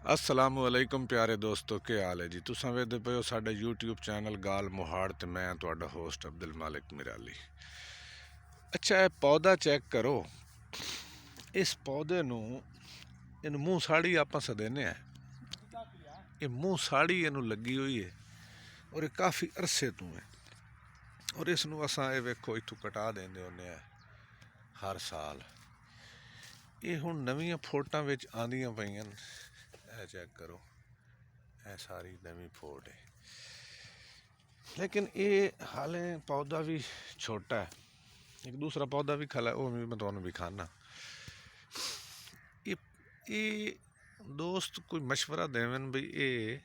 असलामुअलैकुम प्यारे दोस्तों, क्या हाल है जी। तुसां वेखदे पे हो साडा यूट्यूब चैनल गाल मोहाड़ ते मैं तुहाडा होस्ट अब्दुल मालिक मिराली। अच्छा, ये पौधा चेक करो। इस पौधे नूं इनू मूँह साड़ी आपां सदेने हैं। ये मूँह साड़ी इनू लगी हुई है और ये काफ़ी अरसे तू है। और इस नूं असां ये वेखो इत्थों कटा देंदे होन्ने आ हर साल। ये हुण नवीं फोटां विच आंदियां पईयां। ए चेक करो, ए सारी नवीं फोट है, लेकिन ये हाले पौधा भी छोटा है। एक दूसरा पौधा भी खला है, वो भी मैं तुहानू दिखाना। ये दोस्त कोई मशवरा देवन भी ये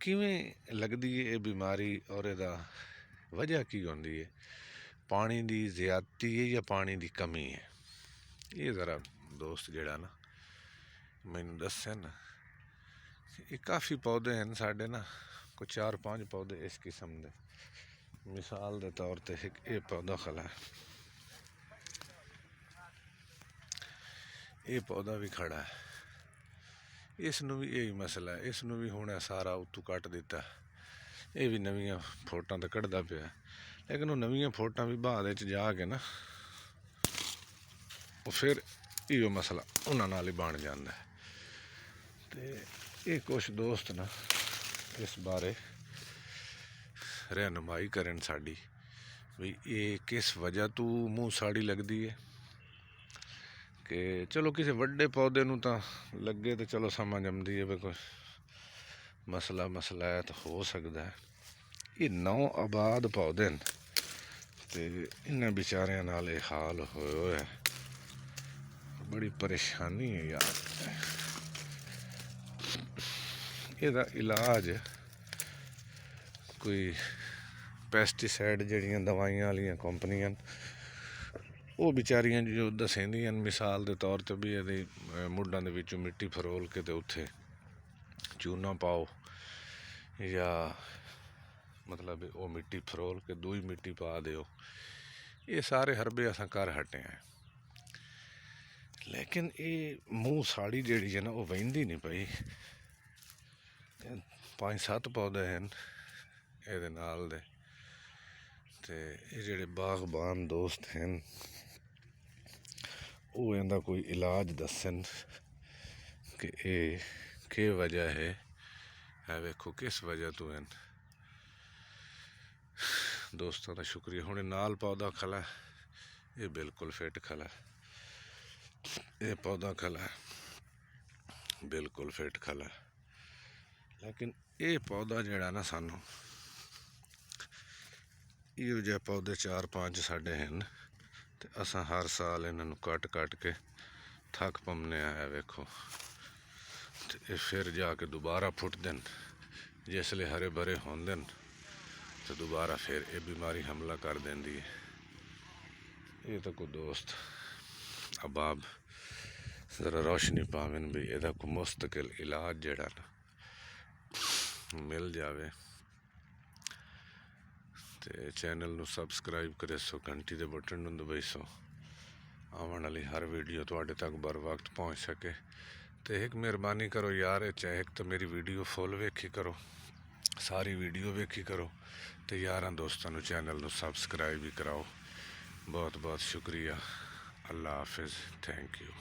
किवें लगदी है ये बीमारी और इहदा वजह की होंदी है। पानी दी ज़्यादती है या पानी दी कमी है? ये ज़रा दोस्त जेड़ा ना मैनू दस्सन। ये काफ़ी पौधे हैं साढ़े ना, कोई 4-5 पौधे इस किस्म के। मिसाल के तौर पर एक ये पौधा खड़ा है, ये पौधा भी खड़ा है। इसनू भी यही मसला है, इसनू भी हुणे सारा उत्तों कट दिता। ये भी नवीं फोटां तो कढ़दा पिया, लेकिन वो नवीं फोटां भी बाद जाके ना वो फिर इहो मसला उन्हां नाल ही बन जाता है। तो ये कुछ दोस्त ना इस बारे रहनुमाई करन साड़ी भी ये किस वजह तो मूँह साड़ी लगती है। कि चलो किसी वड्डे पौधे नूं तां लगे तो चलो समझ आती है भी कोई मसला है तो हो सकता है। ये नौ आबाद पौधे न ते इन्हां बेचारियां नाल ये हाल होया है। बड़ी परेशानी है यार। एदा इलाज कोई पेस्टिसाइड जड़ियां दवाइयां वालियां कंपनियां वो बेचारियां जो दसेंदियां मिसाल के तौर पर भी यदि मुड्डां दे विचों मिट्टी फरोल के ते उत्थे चूना पाओ, या मतलब वो मिट्टी फरोल के दूई मिट्टी पा दो। ये सारे हरबे असां कर हटे हैं, लेकिन ये मूँह साड़ी जेड़ी है ना वो वहिंदी नहीं पई। 5-7 पौधे हैं ये नाल दे, ते ये जेड़े बागबान दोस्त हैं वो इहदा कोई इलाज दसन कि ये के वजह है वेखो किस वजह तो है। दोस्तों का शुक्रिया। हुणे नाल पौधा खला, ये बिल्कुल फिट खला, ये पौधा खला बिल्कुल फिट खला। लेकिन ये पौधा जेड़ा ना सानू इहो जिहे पौधे 4-5 साढ़े हैं ते असां हर साल इन्हां कट के थक पमने आया वेखो। ते ये फिर जाके दोबारा फुटदे न, जिसले हरे भरे होंदे न तो दोबारा फिर ये बीमारी हमला कर देंदी है। ये तो कोई दोस्त अबाब जरा रोशनी पावन भी एदा कोई मुस्तकिल इलाज जड़ा ना मिल जावे। ते चैनल नू सबसक्राइब करे सो, घंटी दे बटन नू दबाइसो, आवन वाली हर वीडियो तुहाडे तक बर वक्त पहुँच सके। तो एक मेहरबानी करो यार, चाहे एक तो मेरी वीडियो फुल वेखी करो, सारी वीडियो वेखी करो, तो यारां दोस्तों नू चैनल नू सबसक्राइब भी कराओ। बहुत बहुत शुक्रिया। अल्लाह हाफिज़, थैंक यू।